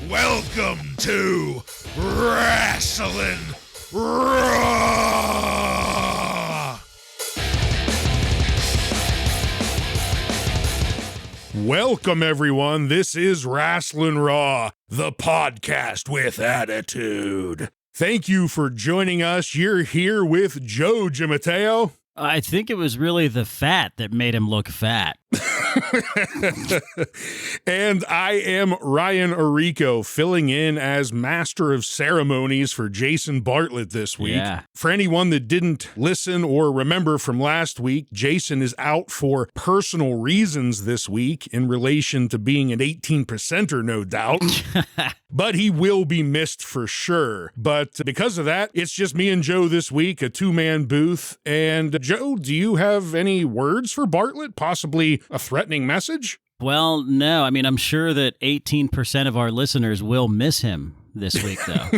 Welcome to Wrasslin Raw! Welcome, everyone. This is Wrasslin Raw, the podcast with attitude. Thank you for joining us. You're here with Joe Gimateo. I think it was really the fat that made him look fat. And I am Ryan Arico, filling in as Master of Ceremonies for Jason Bartlett this week. Yeah. For anyone that didn't listen or remember from last week, Jason is out for personal reasons this week in relation to being an 18%er, no doubt. But he will be missed for sure. But because of that, it's just me and Joe this week, a two-man booth. And Joe, do you have any words for Bartlett? Possibly a threatening message? Well, no. I mean, I'm sure that 18% of our listeners will miss him this week, though.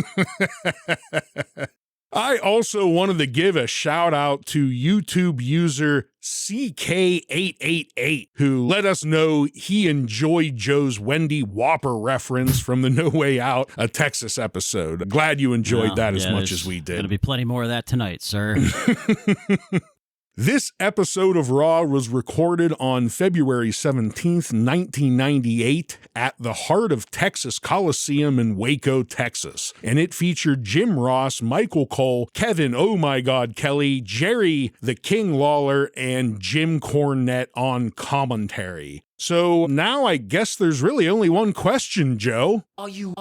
I also wanted to give a shout out to YouTube user CK888, who let us know he enjoyed Joe's Wendy Whopper reference from the No Way Out, a Texas episode. Glad you enjoyed that as much as we did. Going to be plenty more of that tonight, sir. This episode of Raw was recorded on February 17th, 1998 at the Heart of Texas Coliseum in Waco, Texas. And it featured Jim Ross, Michael Cole, Kevin Oh My God Kelly, Jerry the King Lawler, and Jim Cornette on commentary. So now I guess there's really only one question, Joe. Are you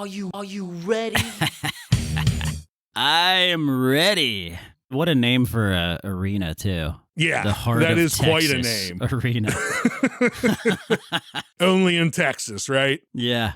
ready? I am ready. What a name for a arena, too. Yeah, the Heart that of is Texas quite a name. Arena. Only in Texas, right? Yeah.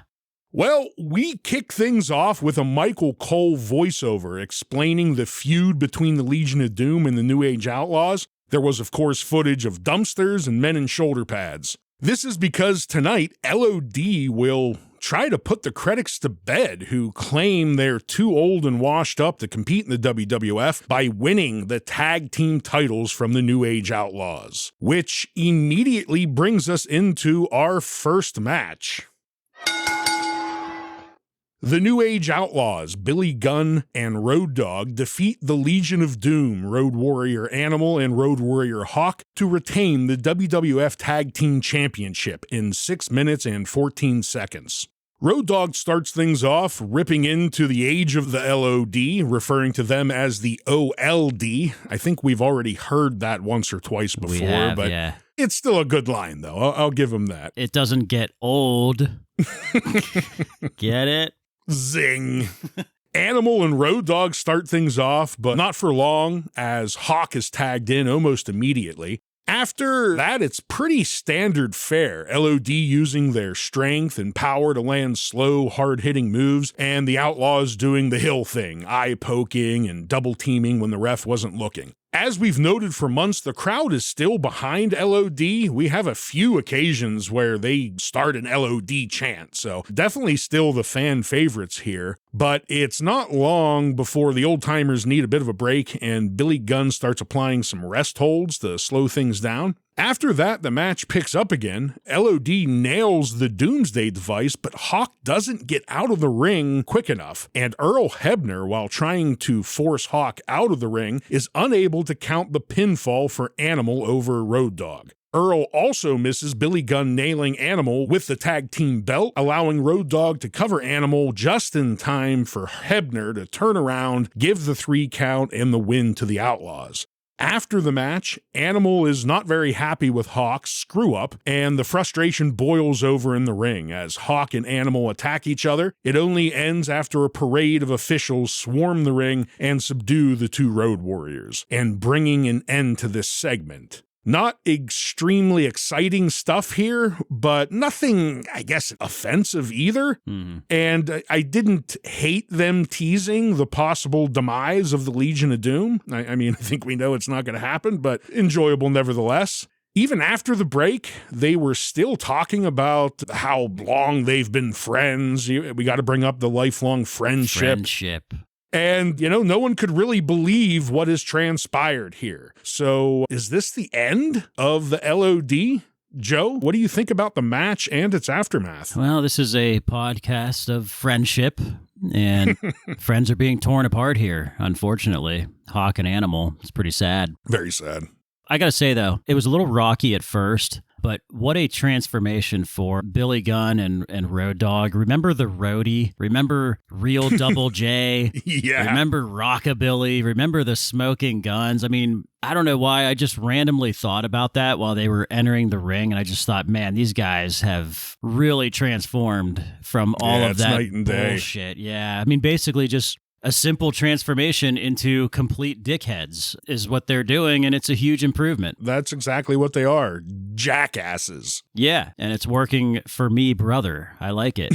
Well, we kick things off with a Michael Cole voiceover explaining the feud between the Legion of Doom and the New Age Outlaws. There was, of course, footage of dumpsters and men in shoulder pads. This is because tonight, LOD will try to put the critics to bed who claim they're too old and washed up to compete in the WWF by winning the tag team titles from the New Age Outlaws, which immediately brings us into our first match. The New Age Outlaws, Billy Gunn and Road Dogg, defeat the Legion of Doom, Road Warrior Animal and Road Warrior Hawk, to retain the WWF Tag Team Championship in 6 minutes and 14 seconds. Road Dogg starts things off ripping into the age of the LOD, referring to them as the OLD. I think we've already heard that once or twice before, but yeah. It's still a good line, though. I'll give him that. It doesn't get old. Get it? Zing. Animal and Road Dogg start things off, but not for long, as Hawk is tagged in almost immediately. After that, it's pretty standard fare, LOD using their strength and power to land slow, hard-hitting moves, and the Outlaws doing the hill thing, eye-poking and double-teaming when the ref wasn't looking. As we've noted for months, the crowd is still behind LOD. We have a few occasions where they start an LOD chant, so definitely still the fan favorites here. But it's not long before the old-timers need a bit of a break, and Billy Gunn starts applying some rest holds to slow things down. After that, the match picks up again. LOD nails the Doomsday device, but Hawk doesn't get out of the ring quick enough, and Earl Hebner, while trying to force Hawk out of the ring, is unable to count the pinfall for Animal over Road Dogg. Earl also misses Billy Gunn nailing Animal with the tag team belt, allowing Road Dogg to cover Animal just in time for Hebner to turn around, give the 3 count, and the win to the Outlaws. After the match, Animal is not very happy with Hawk's screw-up, and the frustration boils over in the ring as Hawk and Animal attack each other. It only ends after a parade of officials swarm the ring and subdue the 2 Road Warriors, and bringing an end to this segment. Not extremely exciting stuff here, but nothing, I guess, offensive either. Mm-hmm. And I didn't hate them teasing the possible demise of the Legion of Doom. I mean, I think we know it's not going to happen, but enjoyable nevertheless. Even after the break, they were still talking about how long they've been friends. We got to bring up the lifelong friendship. And, no one could really believe what has transpired here. So is this the end of the LOD? Joe, what do you think about the match and its aftermath? Well, this is a podcast of friendship, and friends are being torn apart here, unfortunately. Hawk and Animal. It's pretty sad. Very sad. I gotta say, though, it was a little rocky at first, but what a transformation for Billy Gunn and Road Dogg. Remember the Roadie? Remember Real Double J? Yeah. Remember Rockabilly? Remember the Smoking Guns? I mean, I don't know why. I just randomly thought about that while they were entering the ring, and I just thought, man, these guys have really transformed from all of that night and day. bullshit. Yeah, I mean, basically just a simple transformation into complete dickheads is what they're doing, and it's a huge improvement. That's exactly what they are. Jackasses. Yeah, and it's working for me, brother. I like it.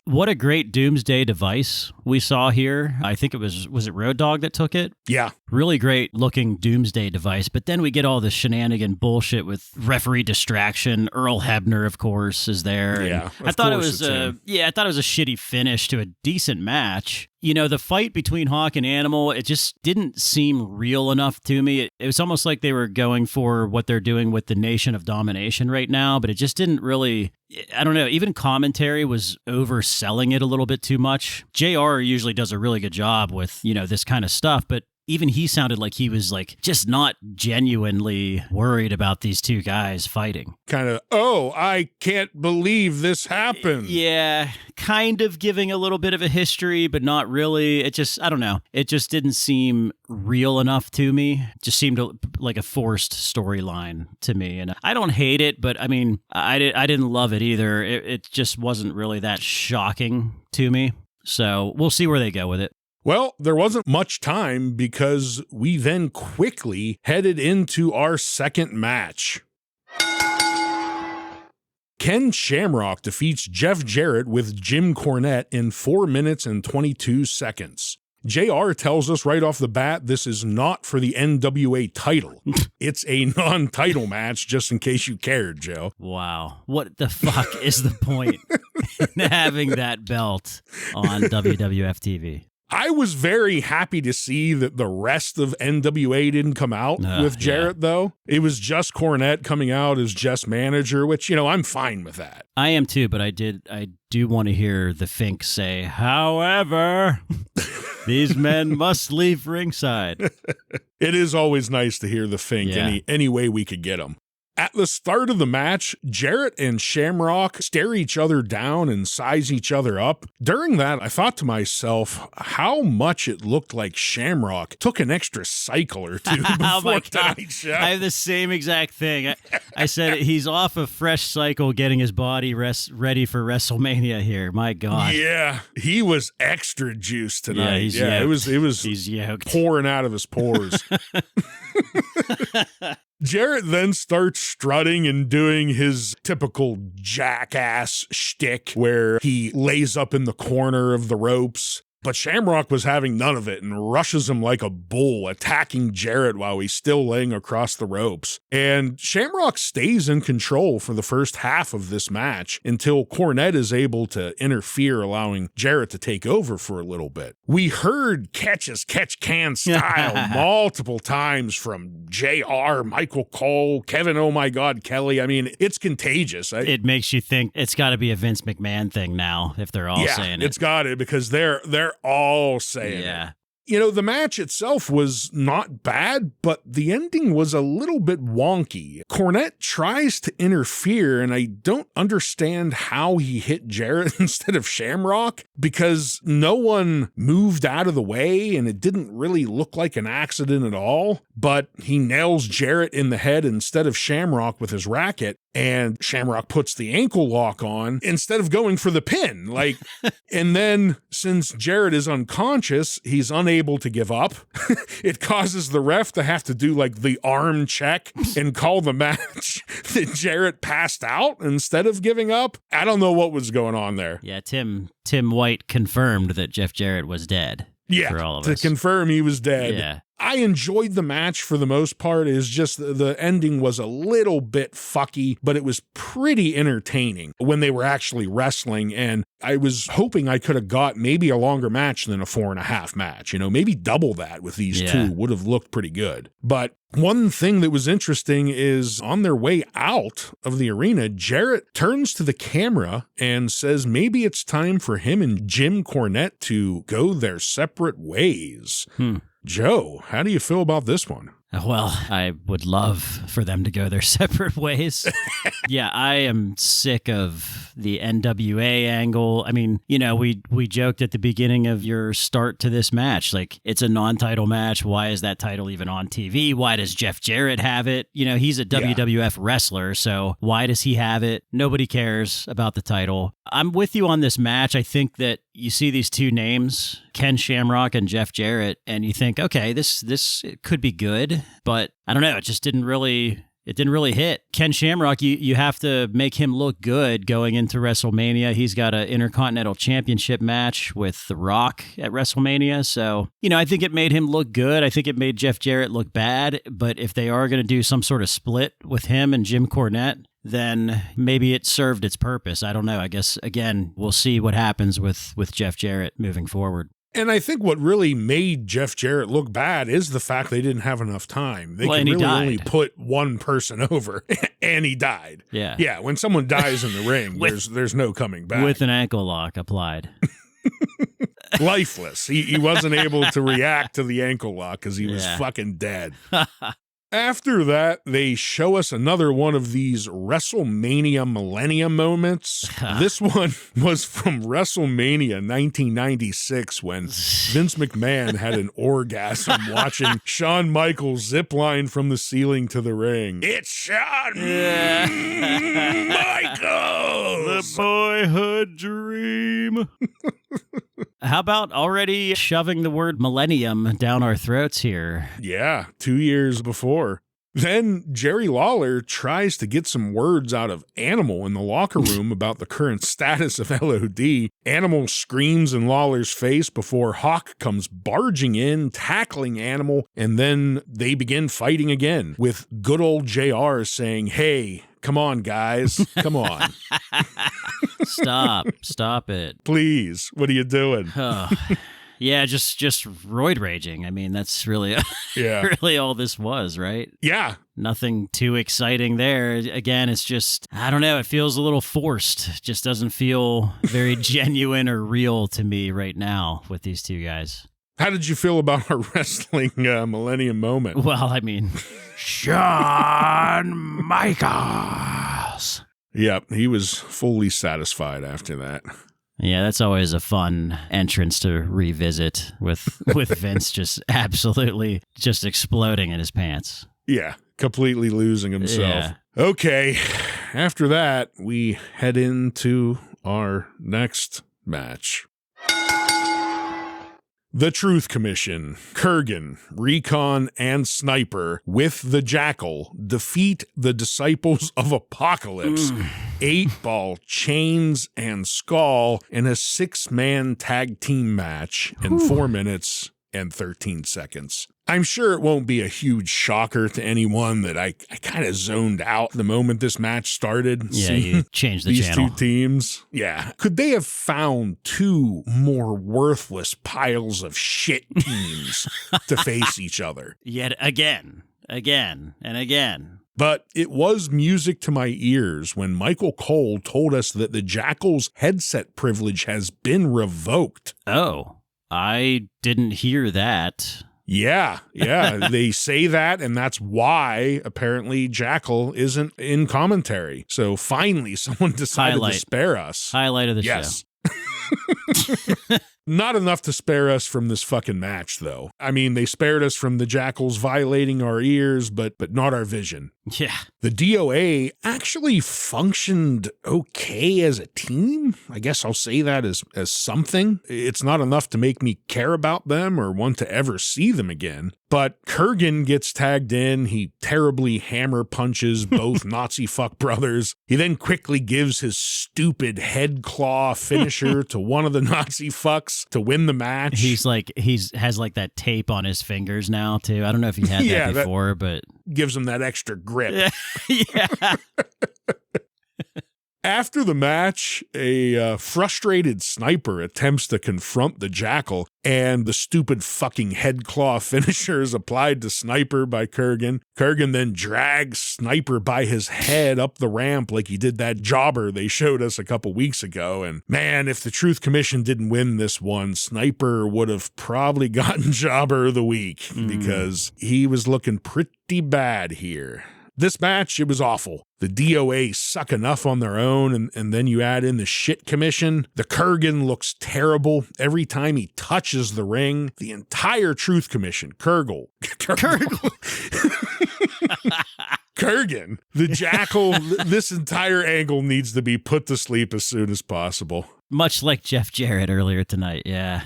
What a great doomsday device we saw here. I think it was it Road Dogg that took it? Yeah. Really great looking doomsday device, but then we get all this shenanigan bullshit with referee distraction. Earl Hebner, of course, is there. Yeah, I thought it was a shitty finish to a decent match. The fight between Hawk and Animal, it just didn't seem real enough to me. It was almost like they were going for what they're doing with the Nation of Domination right now, but it just didn't really, I don't know, even commentary was overselling it a little bit too much. JR usually does a really good job with, this kind of stuff, but even he sounded like he was just not genuinely worried about these two guys fighting. Kind of, I can't believe this happened. Yeah, kind of giving a little bit of a history, but not really. It just, I don't know. It just didn't seem real enough to me. It just seemed like a forced storyline to me. And I don't hate it, but I mean, I didn't love it either. It just wasn't really that shocking to me. So we'll see where they go with it. Well, there wasn't much time because we then quickly headed into our second match. Ken Shamrock defeats Jeff Jarrett with Jim Cornette in 4 minutes and 22 seconds. JR tells us right off the bat this is not for the NWA title. It's a non-title match, just in case you cared, Joe. Wow. What the fuck is the point in having that belt on WWF TV? I was very happy to see that the rest of NWA didn't come out with Jarrett, though. It was just Cornette coming out as just manager, which, I'm fine with that. I am too, but I do want to hear the Fink say, however, these men must leave ringside. It is always nice to hear the Fink any way we could get him. At the start of the match, Jarrett and Shamrock stare each other down and size each other up. During that, I thought to myself how much it looked like Shamrock took an extra cycle or two before tonight's show. I have the same exact thing. I said he's off a fresh cycle getting his body ready for WrestleMania here. My God. Yeah, he was extra juiced tonight. Yeah, it was he's yoked. Pouring out of his pores. Jarrett then starts strutting and doing his typical jackass shtick where he lays up in the corner of the ropes. But Shamrock was having none of it and rushes him like a bull, attacking Jarrett while he's still laying across the ropes. And Shamrock stays in control for the first half of this match until Cornette is able to interfere, allowing Jarrett to take over for a little bit. We heard catch as catch can style multiple times from JR, Michael Cole, Kevin Oh My God Kelly. I mean, it's contagious. It makes you think it's got to be a Vince McMahon thing now if they're all saying it. It's got it because they're all saying it. The match itself was not bad, but the ending was a little bit wonky. Cornette tries to interfere, and I don't understand how he hit Jarrett instead of Shamrock, because no one moved out of the way, and it didn't really look like an accident at all. But he nails Jarrett in the head instead of Shamrock with his racket, and Shamrock puts the ankle lock on instead of going for the pin. And then since Jarrett is unconscious, he's unable to give up. It causes the ref to have to do the arm check and call the match that Jarrett passed out instead of giving up. I don't know what was going on there. Yeah, Tim White confirmed that Jeff Jarrett was dead. Yeah, for all of to us. Confirm he was dead. Yeah. I enjoyed the match for the most part. It's just the ending was a little bit fucky, but it was pretty entertaining when they were actually wrestling. And I was hoping I could have got maybe a longer match than a 4.5 match. Maybe double that with these two would have looked pretty good. But one thing that was interesting is on their way out of the arena, Jarrett turns to the camera and says maybe it's time for him and Jim Cornette to go their separate ways. Joe, how do you feel about this one? Well, I would love for them to go their separate ways. Yeah, I am sick of the NWA angle. I mean, we joked at the beginning of your start to this match, like, it's a non-title match. Why is that title even on TV? Why does Jeff Jarrett have it? He's a WWF wrestler, so why does he have it? Nobody cares about the title. I'm with you on this match. I think that you see these two names, Ken Shamrock and Jeff Jarrett, and you think, okay, this could be good, but I don't know. It just didn't really hit. Ken Shamrock, you have to make him look good going into WrestleMania. He's got an Intercontinental Championship match with The Rock at WrestleMania. So, I think it made him look good. I think it made Jeff Jarrett look bad. But if they are going to do some sort of split with him and Jim Cornette, then maybe it served its purpose. I don't know. I guess, again, we'll see what happens with Jeff Jarrett moving forward. And I think what really made Jeff Jarrett look bad is the fact they didn't have enough time. They can really only put one person over, and he died. Yeah. Yeah, when someone dies in the ring, there's no coming back. With an ankle lock applied. Lifeless. He wasn't able to react to the ankle lock because he was fucking dead. After that, they show us another one of these WrestleMania Millennium moments. This one was from WrestleMania 1996 when Vince McMahon had an orgasm watching Shawn Michaels zipline from the ceiling to the ring. It's Shawn Michaels! The boyhood dream. How about already shoving the word millennium down our throats here? Yeah, 2 years before. Then Jerry Lawler tries to get some words out of Animal in the locker room about the current status of LOD. Animal screams in Lawler's face before Hawk comes barging in, tackling Animal, and then they begin fighting again, with good old JR saying, "Hey, come on, guys, come on." Stop it. Please, what are you doing? Yeah, just roid raging. I mean, that's really really all this was, right? Yeah. Nothing too exciting there. Again, it's just, I don't know, it feels a little forced. It just doesn't feel very genuine or real to me right now with these two guys. How did you feel about our wrestling Millennium moment? Well, I mean, Shawn Michaels. Yep, he was fully satisfied after that. Yeah, that's always a fun entrance to revisit with Vince just absolutely just exploding in his pants. Yeah, completely losing himself. Yeah. Okay, after that, we head into our next match. The Truth Commission, Kurgan, Recon, and Sniper, with the Jackal, defeat the Disciples of Apocalypse, 8-Ball, Chains, and Skull in a 6-man tag team match in 4 minutes and 13 seconds. I'm sure it won't be a huge shocker to anyone that I kind of zoned out the moment this match started. Yeah, you changed the channel. These two teams. Yeah. Could they have found 2 more worthless piles of shit teams to face each other? Yet again, and again. But it was music to my ears when Michael Cole told us that the Jackal's headset privilege has been revoked. Oh, I didn't hear that. Yeah, they say that, and that's why apparently Jackal isn't in commentary. So finally, someone decided to spare us. Highlight of the show. Not enough to spare us from this fucking match, though. I mean, they spared us from the Jackals violating our ears, but not our vision. Yeah. The DOA actually functioned okay as a team. I guess I'll say that as something. It's not enough to make me care about them or want to ever see them again. But Kurgan gets tagged in. He terribly hammer punches both Nazi fuck brothers. He then quickly gives his stupid head claw finisher to one of of the Nazi fucks to win the match. He's has like that tape on his fingers now too. I don't know if he had that before, but gives him that extra grip. Yeah. After the match, a frustrated sniper attempts to confront the Jackal, and the stupid fucking head claw finisher is applied to Sniper by Kurgan. Kurgan then drags Sniper by his head up the ramp like he did that jobber they showed us a couple weeks ago. And man, if the Truth Commission didn't win this one, Sniper would have probably gotten Jobber of the Week because he was looking pretty bad here. This match, it was awful. The DOA suck enough on their own, and then you add in the shit commission. The Kurgan looks terrible every time he touches the ring. The entire Truth Commission, Kurgan, the Jackal, this entire angle needs to be put to sleep as soon as possible. Much like Jeff Jarrett earlier tonight, yeah.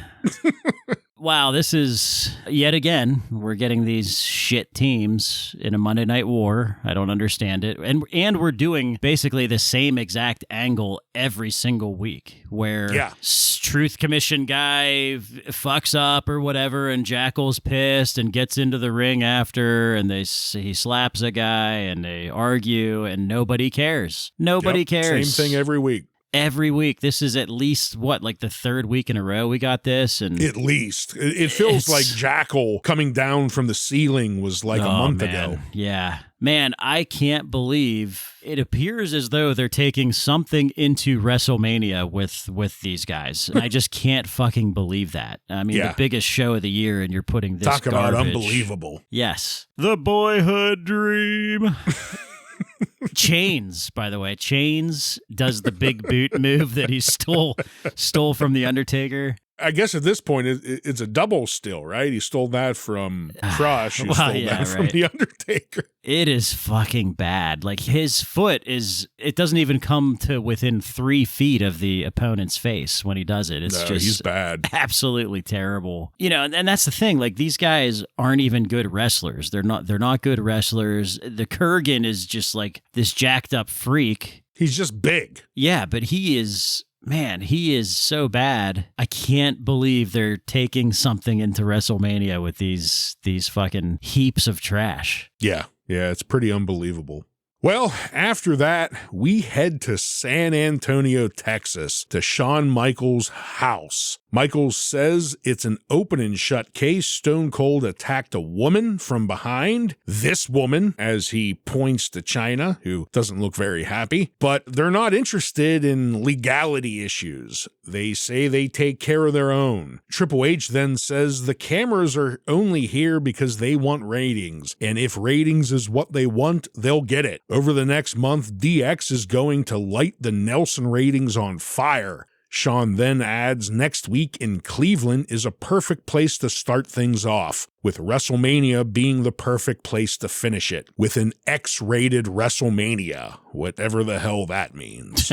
Wow, this is, yet again, we're getting these shit teams in a Monday Night War. I don't understand it. And we're doing basically the same exact angle every single week where Truth Commission guy fucks up or whatever, and Jackal's pissed and gets into the ring after, and he slaps a guy, and they argue, and nobody cares. Nobody cares. Same thing every week. Every week. This is at least, like the third week in a row we got this? And at least. It feels like Jackal coming down from the ceiling was like a month ago. Yeah. Man, I can't believe it appears as though they're taking something into WrestleMania with these guys. And I just can't fucking believe that. I mean, the biggest show of the year, and you're putting this Talk about garbage. Unbelievable. Yes. The boyhood dream. Chains, by the way. Chains does the big boot move that he stole from The Undertaker. I guess at this point, it's a double still, right? He stole that from Crush. He stole that from The Undertaker. It is fucking bad. Like, his foot it doesn't even come to within 3 feet of the opponent's face when he does it. It's just he's bad. Absolutely terrible. You know, and that's the thing. Like, these guys aren't even good wrestlers. They're not good wrestlers. The Kurgan is just like this jacked up freak. He's just big. Yeah, but he is... Man, he is so bad. I can't believe they're taking something into WrestleMania with these fucking heaps of trash. Yeah, it's pretty unbelievable. Well, after that, we head to San Antonio, Texas, to Shawn Michaels' house. Michaels says it's an open and shut case. Stone Cold attacked a woman from behind. This woman, as he points to China, who doesn't look very happy, but they're not interested in legality issues. They say they take care of their own. Triple H then says the cameras are only here because they want ratings, and if ratings is what they want, they'll get it. Over the next month, DX is going to light the Nelson ratings on fire. Shawn then adds, next week in Cleveland is a perfect place to start things off, with WrestleMania being the perfect place to finish it, with an X-rated WrestleMania, whatever the hell that means.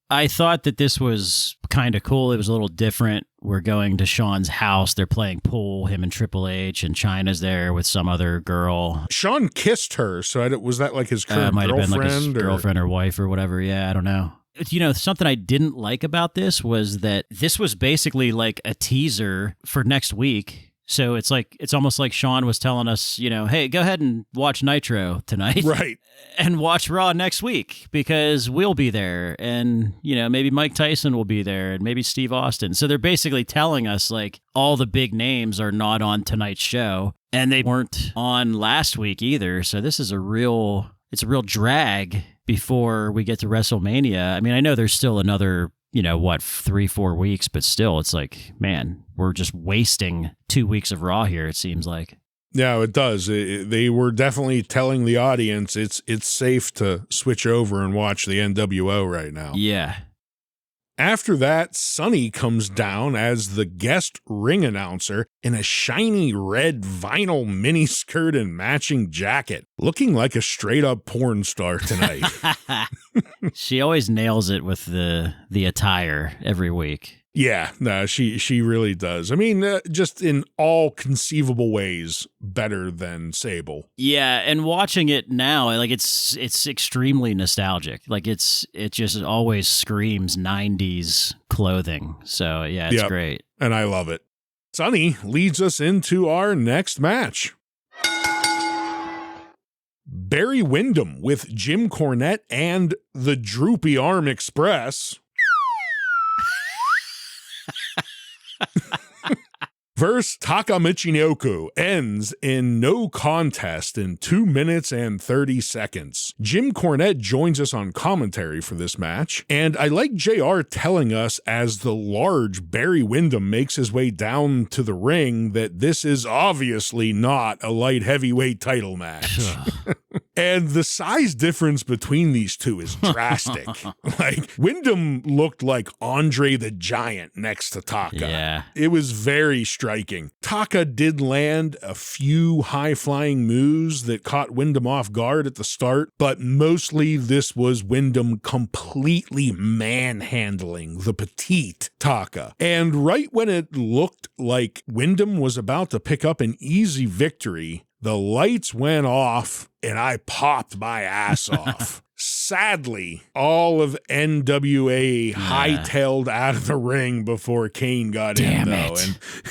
I thought that this was kind of cool. It was a little different. We're going to Shawn's house. They're playing pool, him and Triple H, and Chyna's there with some other girl. Shawn kissed her, so was that like his current might girlfriend? Have been like his girlfriend or wife or whatever. Yeah, I don't know. You know, something I didn't like about this was that this was basically like a teaser for next week. So it's almost like Shawn was telling us, you know, hey, go ahead and watch Nitro tonight. Right. And watch Raw next week because we'll be there. And, you know, maybe Mike Tyson will be there and maybe Steve Austin. So they're basically telling us like all the big names are not on tonight's show and they weren't on last week either. So this is a real drag before we get to WrestleMania. I mean, I know there's still another, 3-4 weeks, but still it's like, man, we're just wasting 2 weeks of Raw here, it seems like. Yeah, it does. They were definitely telling the audience it's safe to switch over and watch the NWO right now. Yeah. After that, Sonny comes down as the guest ring announcer in a shiny red vinyl miniskirt and matching jacket, looking like a straight-up porn star tonight. She always nails it with the attire every week. Yeah, no, she really does. I mean, just in all conceivable ways, better than Sable. Yeah, and watching it now, like it's extremely nostalgic. Like it just always screams 90s clothing. So yeah, it's great. And I love it. Sonny leads us into our next match. Barry Windham with Jim Cornette and the Droopy Arm Express versus Taka Michinoku ends in no contest in 2 minutes and 30 seconds. Jim Cornette joins us on commentary for this match, and I like JR telling us as the large Barry Windham makes his way down to the ring that this is obviously not a light heavyweight title match. And the size difference between these two is drastic. Like, Windham looked like Andre the Giant next to Taka. Yeah. It was very striking. Taka did land a few high-flying moves that caught Windham off guard at the start, but mostly this was Windham completely manhandling the petite Taka. And right when it looked like Windham was about to pick up an easy victory, the lights went off and I popped my ass off. Sadly, all of NWA hightailed out of the ring before Kane got in, though,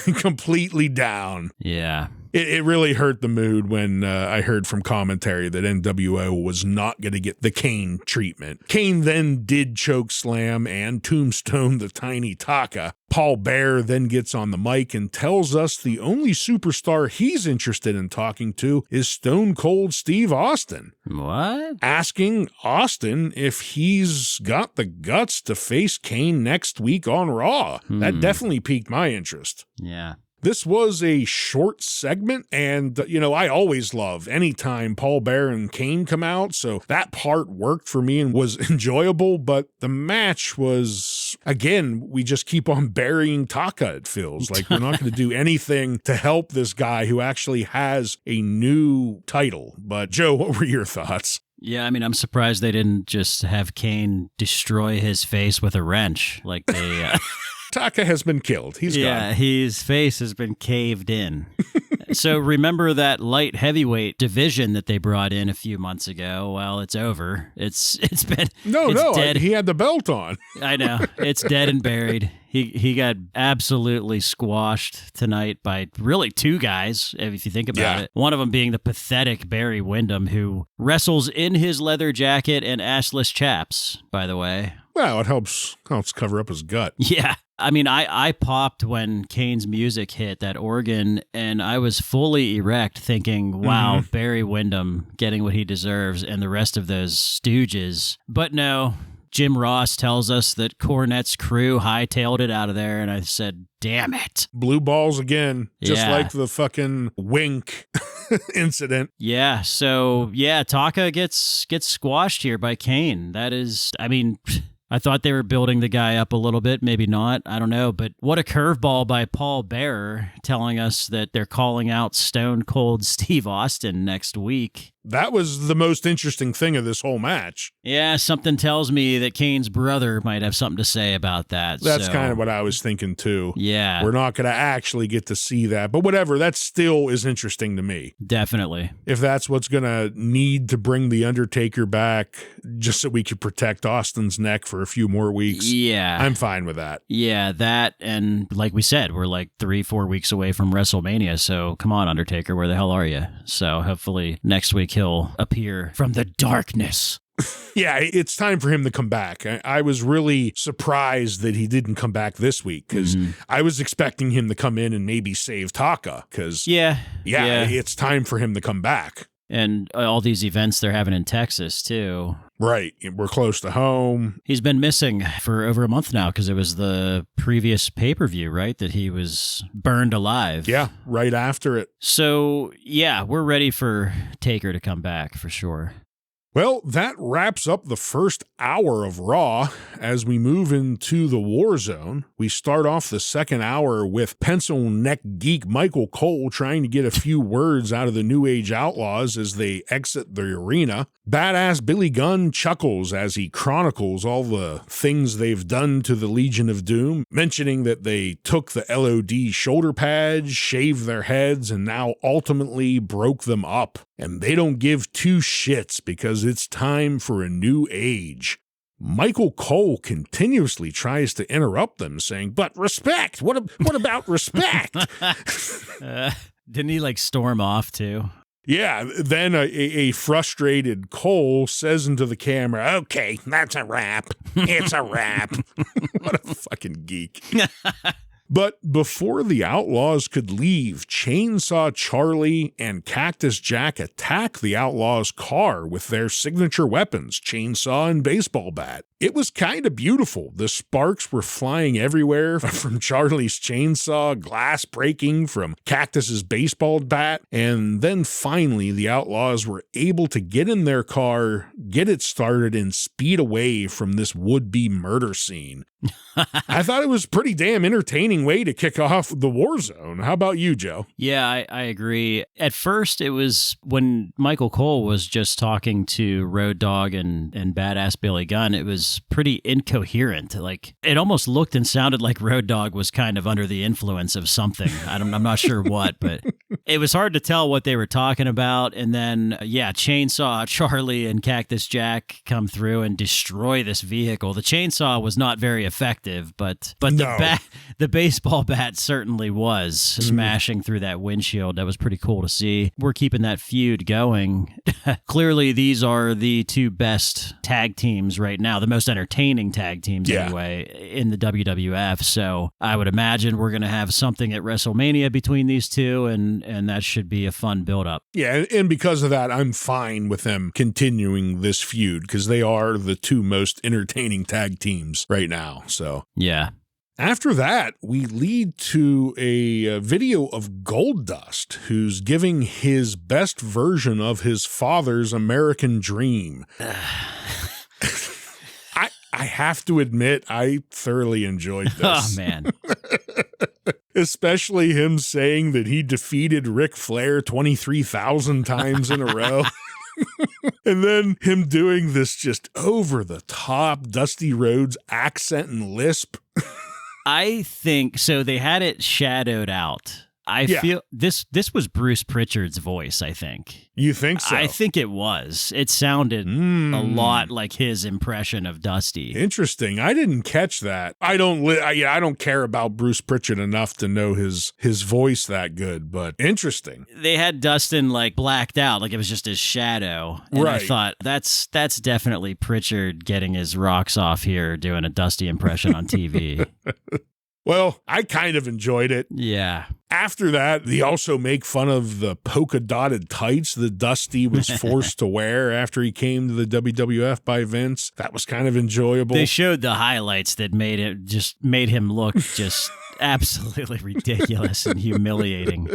and completely down. Yeah. It really hurt the mood when I heard from commentary that NWO was not going to get the Kane treatment. Kane then did choke slam and tombstone the tiny Taka. Paul Bearer then gets on the mic and tells us the only superstar he's interested in talking to is Stone Cold Steve Austin. What? Asking Austin if he's got the guts to face Kane next week on Raw. That definitely piqued my interest. Yeah. This was a short segment, and, I always love anytime Paul Bearer and Kane come out, so that part worked for me and was enjoyable, but the match was, again, we just keep on burying Taka, it feels. Like we're not going to do anything to help this guy who actually has a new title. But, Joe, what were your thoughts? Yeah, I mean, I'm surprised they didn't just have Kane destroy his face with a wrench like they... Taka has been killed. He's gone. Yeah, his face has been caved in. So remember that light heavyweight division that they brought in a few months ago? Well, it's over. It's dead. He had the belt on. I know. It's dead and buried. He got absolutely squashed tonight by really two guys, if you think about it. One of them being the pathetic Barry Windham, who wrestles in his leather jacket and assless chaps, by the way. Well, it helps cover up his gut. Yeah. I mean, I popped when Kane's music hit, that organ, and I was fully erect thinking, wow, Barry Windham getting what he deserves and the rest of those stooges. But no, Jim Ross tells us that Cornette's crew hightailed it out of there, and I said, damn it. Blue balls again, just like the fucking wink incident. Yeah, so, Taka gets squashed here by Kane. That is, I mean... I thought they were building the guy up a little bit, maybe not, I don't know, but what a curveball by Paul Bearer telling us that they're calling out Stone Cold Steve Austin next week. That was the most interesting thing of this whole match. Yeah, something tells me that Kane's brother might have something to say about that. That's kind of what I was thinking too. Yeah. We're not going to actually get to see that, but whatever, that still is interesting to me. Definitely. If that's what's going to need to bring The Undertaker back just so we could protect Austin's neck for a few more weeks. Yeah. I'm fine with that. Yeah, that, and like we said, we're like 3-4 weeks away from WrestleMania, so come on, Undertaker, where the hell are you? So hopefully next week he'll appear from the darkness. Yeah, it's time for him to come back. I was really surprised that he didn't come back this week because I was expecting him to come in and maybe save Taka because, it's time for him to come back. And all these events they're having in Texas, too. Right. We're close to home. He's been missing for over a month now because it was the previous pay-per-view, right, that he was burned alive. Yeah, right after it. So, yeah, we're ready for Taker to come back for sure. Well, that wraps up the first hour of Raw. As we move into the War Zone, we start off the second hour with pencil neck geek Michael Cole trying to get a few words out of the New Age Outlaws as they exit the arena. Badass Billy Gunn chuckles as he chronicles all the things they've done to the Legion of Doom, mentioning that they took the LOD shoulder pads, shaved their heads, and now ultimately broke them up. And they don't give two shits because it's time for a new age. Michael Cole continuously tries to interrupt them, saying, "But respect! What about respect?" Didn't he storm off too? Yeah, then a frustrated Cole says into the camera, "Okay, that's a wrap. It's a wrap." What a fucking geek. But before the Outlaws could leave, Chainsaw Charlie and Cactus Jack attack the Outlaws' car with their signature weapons, chainsaw and baseball bat. It was kind of beautiful. The sparks were flying everywhere from Charlie's chainsaw, glass breaking from Cactus's baseball bat, and then finally the Outlaws were able to get in their car, get it started, and speed away from this would-be murder scene. I thought it was a pretty damn entertaining way to kick off the War Zone. How about you, Joe? Yeah, I agree. At first, it was when Michael Cole was just talking to Road Dogg and Badass Billy Gunn, it was pretty incoherent. It almost looked and sounded like Road Dogg was kind of under the influence of something. I'm not sure what, but it was hard to tell what they were talking about. And then, Chainsaw Charlie and Cactus Jack come through and destroy this vehicle. The chainsaw was not very effective, but no. The baseball bat certainly was smashing through that windshield. That was pretty cool to see. We're keeping that feud going. Clearly, these are the two best tag teams right now, the most entertaining tag teams anyway in the WWF. So I would imagine we're going to have something at WrestleMania between these two, and that should be a fun build-up. Yeah, and because of that, I'm fine with them continuing this feud because they are the two most entertaining tag teams right now. So yeah. After that, we lead to a video of Goldust, who's giving his best version of his father's American dream. I have to admit, I thoroughly enjoyed this. Oh, man. Especially him saying that he defeated Ric Flair 23,000 times in a row. And then him doing this just over-the-top Dusty Rhodes accent and lisp. I think, so they had it shadowed out. I feel this was Bruce Pritchard's voice, I think. You think so? I think it was. It sounded a lot like his impression of Dusty. Interesting. I didn't catch that. I don't care about Bruce Pritchard enough to know his voice that good, but interesting. They had Dustin blacked out, like it was just his shadow. And I thought that's definitely Pritchard getting his rocks off here doing a Dusty impression on TV. Well, I kind of enjoyed it. Yeah. After that, they also make fun of the polka-dotted tights that Dusty was forced to wear after he came to the WWF by Vince. That was kind of enjoyable. They showed the highlights that made him look just absolutely ridiculous and humiliating.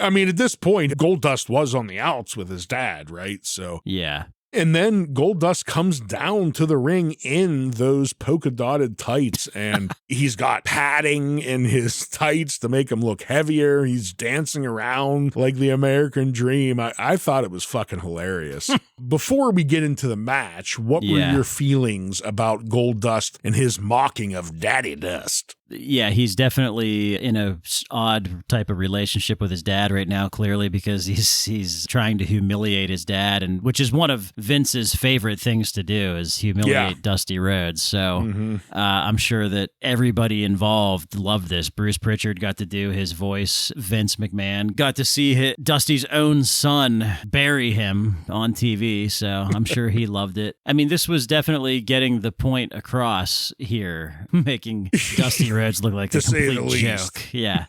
I mean, at this point, Goldust was on the outs with his dad, right? So yeah. And then Goldust comes down to the ring in those polka-dotted tights, and he's got padding in his tights to make him look heavier. He's dancing around like the American Dream. I thought it was fucking hilarious. Before we get into the match, what were your feelings about Goldust and his mocking of Daddy Dust? Yeah, he's definitely in a odd type of relationship with his dad right now, clearly, because he's trying to humiliate his dad, and which is one of Vince's favorite things to do, is humiliate Dusty Rhodes. So I'm sure that everybody involved loved this. Bruce Pritchard got to do his voice. Vince McMahon got to see Dusty's own son bury him on TV, so I'm sure he loved it. I mean, this was definitely getting the point across here, making Dusty Rhodes look like a complete joke. Yeah.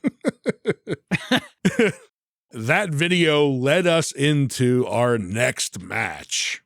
That video led us into our next match.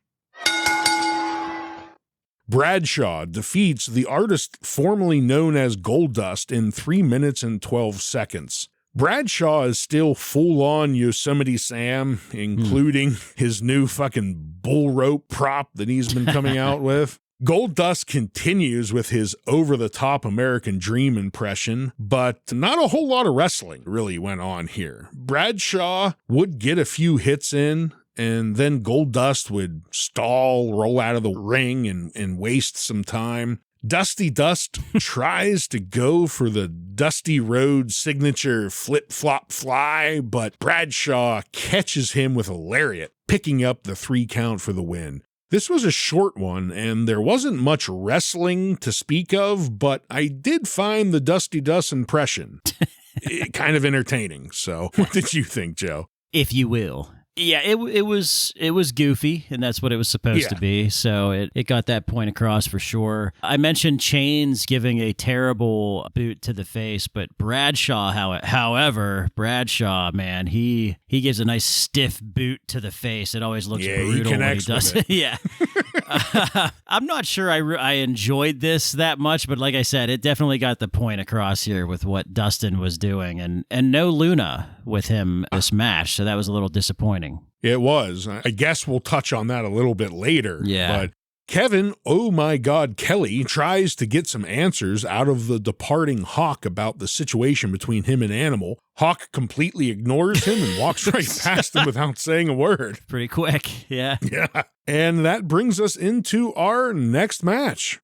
Bradshaw defeats the artist formerly known as Goldust in 3 minutes and 12 seconds. Bradshaw is still full-on Yosemite Sam, including his new fucking bull rope prop that he's been coming out with. Goldust continues with his over-the-top American Dream impression, but not a whole lot of wrestling really went on here. Bradshaw would get a few hits in, and then Goldust would stall, roll out of the ring, and waste some time. Dusty Dust tries to go for the Dusty Rhodes signature flip-flop-fly, but Bradshaw catches him with a lariat, picking up the 3 count for the win. This was a short one, and there wasn't much wrestling to speak of, but I did find the Dusty Dust impression kind of entertaining. So what did you think, Joe? If you will. Yeah, it was goofy, and that's what it was supposed to be. So it got that point across for sure. I mentioned Chains giving a terrible boot to the face, but Bradshaw, however, man, he gives a nice stiff boot to the face. It always looks brutal when he does it. Yeah. I'm not sure I enjoyed this that much, but like I said, it definitely got the point across here with what Dustin was doing, and no Luna with him this match, so that was a little disappointing. It was. I guess we'll touch on that a little bit later. Yeah. But Kevin, oh my God, Kelly tries to get some answers out of the departing Hawk about the situation between him and Animal. Hawk completely ignores him and walks right past him without saying a word. Pretty quick, yeah. Yeah. And that brings us into our next match.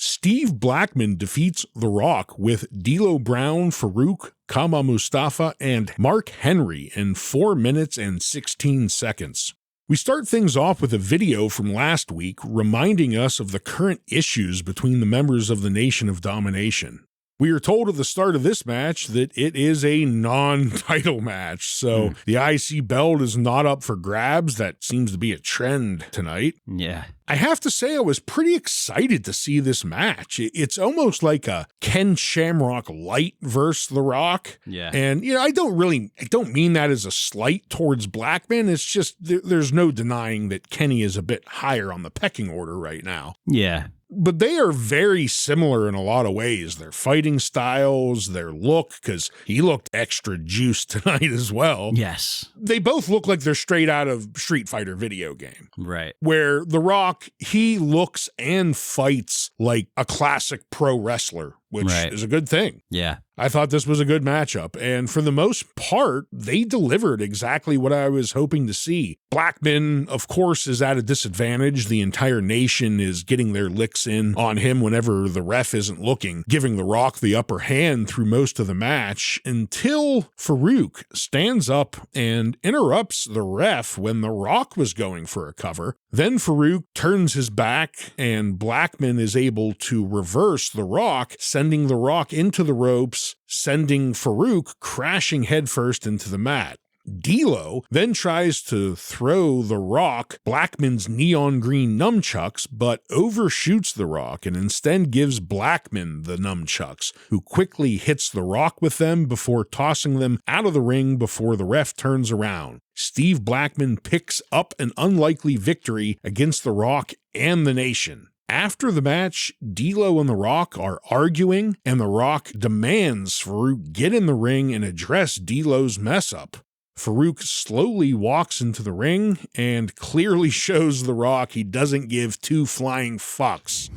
Steve Blackman defeats The Rock with D'Lo Brown, Farouk, Kama Mustafa, and Mark Henry in 4 minutes and 16 seconds. We start things off with a video from last week reminding us of the current issues between the members of the Nation of Domination. We are told at the start of this match that it is a non-title match, so the IC belt is not up for grabs. That seems to be a trend tonight. Yeah. I have to say I was pretty excited to see this match. It's almost like a Ken Shamrock light versus The Rock. Yeah. And, I don't mean that as a slight towards Blackman. It's just there's no denying that Kenny is a bit higher on the pecking order right now. Yeah. But they are very similar in a lot of ways. Their fighting styles, their look, because he looked extra juiced tonight as well. Yes. They both look like they're straight out of Street Fighter video game. Right. Where The Rock, he looks and fights like a classic pro wrestler, which is a good thing. Yeah. I thought this was a good matchup, and for the most part, they delivered exactly what I was hoping to see. Blackman, of course, is at a disadvantage. The entire nation is getting their licks in on him whenever the ref isn't looking, giving The Rock the upper hand through most of the match, until Farouk stands up and interrupts the ref when The Rock was going for a cover. Then Farouk turns his back, and Blackman is able to reverse The Rock, sending The Rock into the ropes, sending Farouk crashing headfirst into the mat. D'Lo then tries to throw The Rock Blackman's neon green nunchucks, but overshoots The Rock and instead gives Blackman the nunchucks, who quickly hits The Rock with them before tossing them out of the ring before the ref turns around. Steve Blackman picks up an unlikely victory against The Rock and the Nation. After the match, D'Lo and The Rock are arguing, and The Rock demands Farouk get in the ring and address D'Lo's mess up. Farouk slowly walks into the ring and clearly shows The Rock he doesn't give 2 flying fucks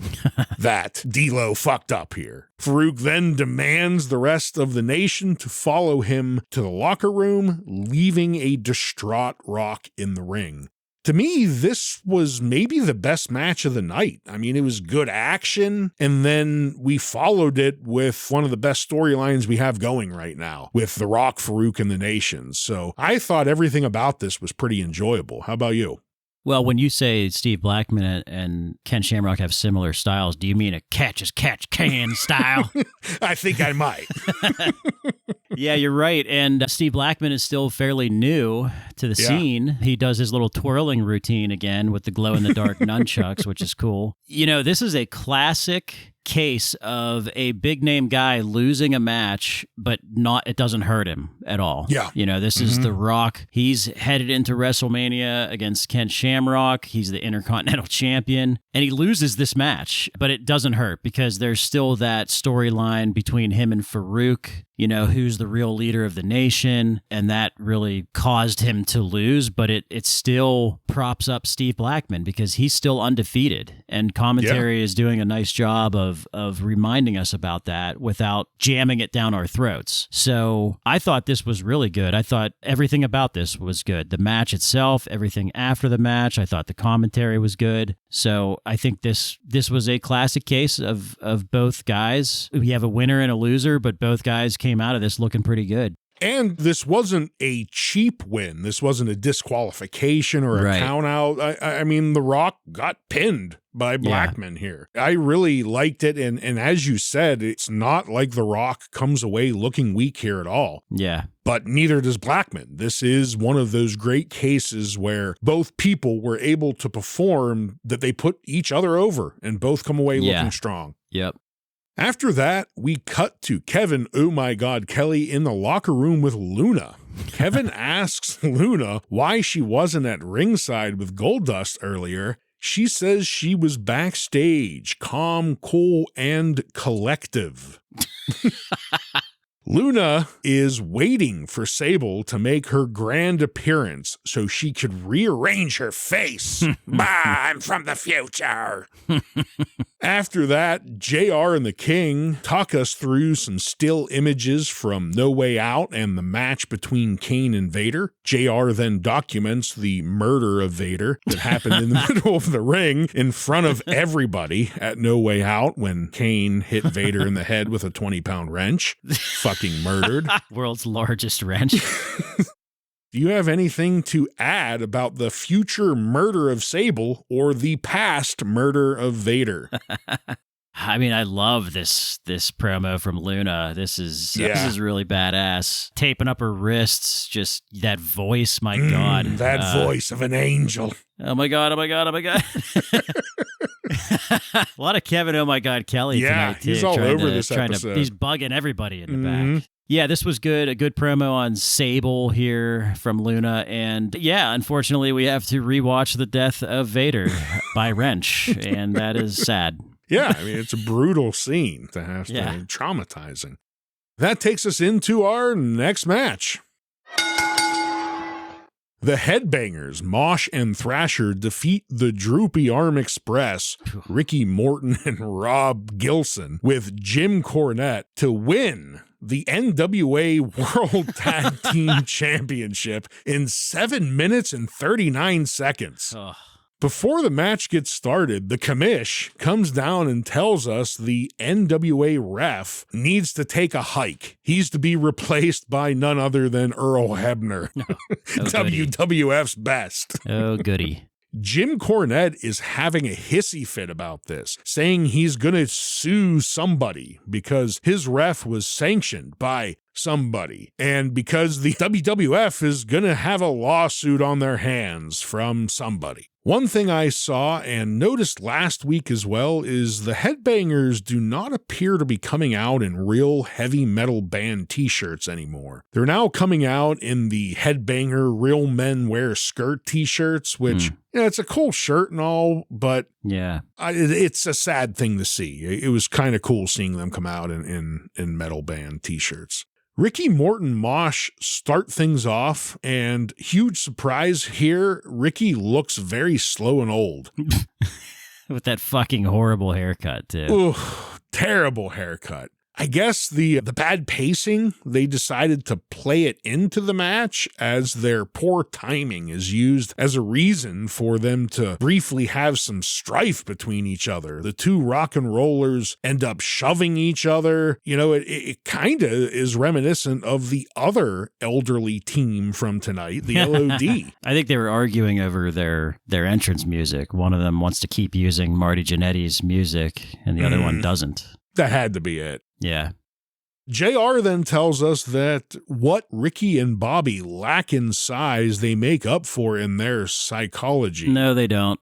that D'Lo fucked up here. Farouk then demands the rest of the nation to follow him to the locker room, leaving a distraught Rock in the ring. To me, this was maybe the best match of the night. I mean, it was good action, and then we followed it with one of the best storylines we have going right now, with The Rock, Farouk, and the Nation. So I thought everything about this was pretty enjoyable. How about you? Well, when you say Steve Blackman and Ken Shamrock have similar styles, do you mean a catch as catch can style? I think I might. Yeah, you're right. And Steve Blackman is still fairly new to the scene. He does his little twirling routine again with the glow-in-the-dark nunchucks, which is cool. This is a classic case of a big name guy losing a match, but it doesn't hurt him at all. Yeah. This is The Rock. He's headed into WrestleMania against Ken Shamrock. He's the Intercontinental Champion, and he loses this match, but it doesn't hurt because there's still that storyline between him and Farouk, who's the real leader of the nation, and that really caused him to lose, but it still props up Steve Blackman because he's still undefeated, and commentary is doing a nice job of reminding us about that without jamming it down our throats. So I thought this was really good. I thought everything about this was good. The match itself, everything after the match, I thought the commentary was good. So I think this was a classic case of both guys. We have a winner and a loser, but both guys came out of this looking pretty good. And this wasn't a cheap win. This wasn't a disqualification or a count out. I mean, The Rock got pinned by Blackman here. I really liked it. And as you said, it's not like The Rock comes away looking weak here at all. Yeah. But neither does Blackman. This is one of those great cases where both people were able to perform that they put each other over and both come away looking strong. Yep. After that, we cut to Kevin, oh my God, Kelly in the locker room with Luna. Kevin asks Luna why she wasn't at ringside with Goldust earlier. She says she was backstage, calm, cool, and collective. Luna is waiting for Sable to make her grand appearance so she could rearrange her face. Bah, I'm from the future. After that, JR and the King talk us through some still images from No Way Out and the match between Kane and Vader. JR then documents the murder of Vader that happened in the middle of the ring in front of everybody at No Way Out when Kane hit Vader in the head with a 20-pound wrench. Fucking murdered. World's largest wrench. Do you have anything to add about the future murder of Sable or the past murder of Vader? I mean, I love this promo from Luna. This is really badass. Taping up her wrists, just that voice, my God. That voice of an angel. Oh my God, oh my God, oh my God. A lot of Kevin, oh my God, Kelly tonight, too. He's all over this episode. He's bugging everybody in the back. Yeah, this was good. A good promo on Sable here from Luna. And yeah, unfortunately, we have to rewatch the death of Vader by wrench. And that is sad. Yeah, I mean, it's a brutal scene to have to traumatizing. That takes us into our next match. The Headbangers, Mosh and Thrasher, defeat the Droopy Arm Express, Ricky Morton and Rob Gilson, with Jim Cornette to win the NWA World Tag Team Championship in 7 minutes and 39 seconds. Before the match gets started, the commish comes down and tells us the NWA ref needs to take a hike. He's to be replaced by none other than Earl Hebner, WWF's best. Oh, goody. Jim Cornette is having a hissy fit about this, saying he's going to sue somebody because his ref was sanctioned by somebody, and because the WWF is going to have a lawsuit on their hands from somebody. One thing I saw and noticed last week as well is the Headbangers do not appear to be coming out in real heavy metal band t-shirts anymore. They're now coming out in the Headbanger Real Men Wear Skirt t-shirts, which, it's a cool shirt and all, but it's a sad thing to see. It was kind of cool seeing them come out in metal band t-shirts. Ricky Morton Mosh start things off, and huge surprise here, Ricky looks very slow and old. With that fucking horrible haircut, too. Ooh, terrible haircut. I guess the bad pacing, they decided to play it into the match as their poor timing is used as a reason for them to briefly have some strife between each other. The two rock and rollers end up shoving each other. It kind of is reminiscent of the other elderly team from tonight, the LOD. I think they were arguing over their entrance music. One of them wants to keep using Marty Jannetty's music, and the other one doesn't. That had to be it. Yeah. JR then tells us that what Ricky and Bobby lack in size, they make up for in their psychology. No, they don't.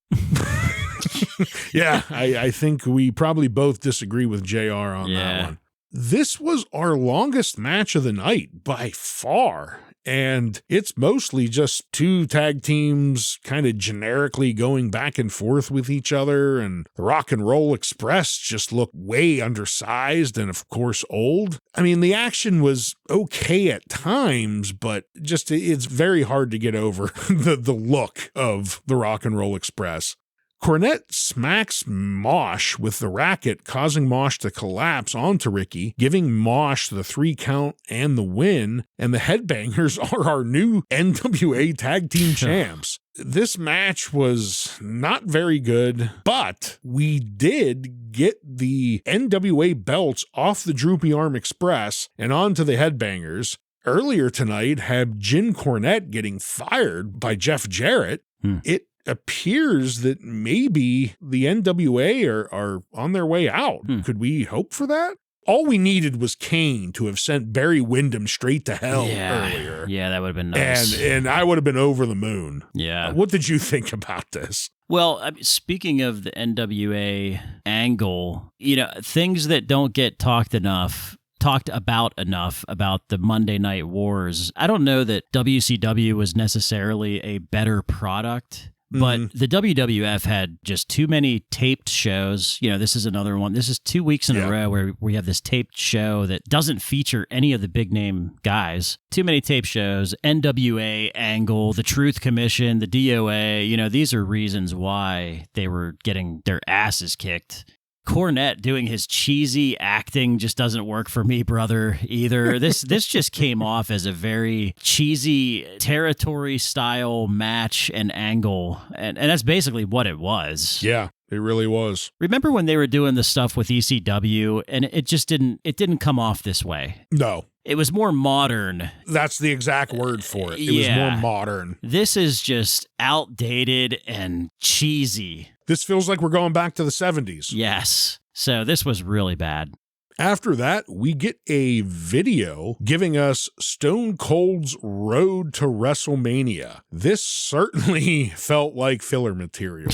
Yeah, I think we probably both disagree with JR on that one. This was our longest match of the night by far. And it's mostly just two tag teams kind of generically going back and forth with each other. And the Rock and Roll Express just looked way undersized and, of course, old. I mean, the action was okay at times, but just it's very hard to get over the look of the Rock and Roll Express. Cornette smacks Mosh with the racket, causing Mosh to collapse onto Ricky, giving Mosh the 3 count and the win, and the Headbangers are our new NWA Tag Team Champs. This match was not very good, but we did get the NWA belts off the Droopy Arm Express and onto the Headbangers. Earlier tonight had Jim Cornette getting fired by Jeff Jarrett. It appears that maybe the NWA are on their way out. Could we hope for that? All we needed was Kane to have sent Barry Windham straight to hell earlier. Yeah, that would have been nice. And I would have been over the moon. Yeah. What did you think about this? Well, speaking of the NWA angle, things that don't get talked about enough about the Monday Night Wars. I don't know that WCW was necessarily a better product, but the WWF had just too many taped shows. This is another one. This is 2 weeks in a row where we have this taped show that doesn't feature any of the big name guys. Too many tape shows, NWA angle, the Truth Commission, the DOA. These are reasons why they were getting their asses kicked. Cornette doing his cheesy acting just doesn't work for me, brother, either. This just came off as a very cheesy territory-style match and angle, and that's basically what it was. Yeah, it really was. Remember when they were doing the stuff with ECW, and it didn't come off this way? No. It was more modern. That's the exact word for it. It was more modern. This is just outdated and cheesy. This feels like we're going back to the 70s. Yes. So this was really bad. After that, we get a video giving us Stone Cold's road to WrestleMania. This certainly felt like filler material.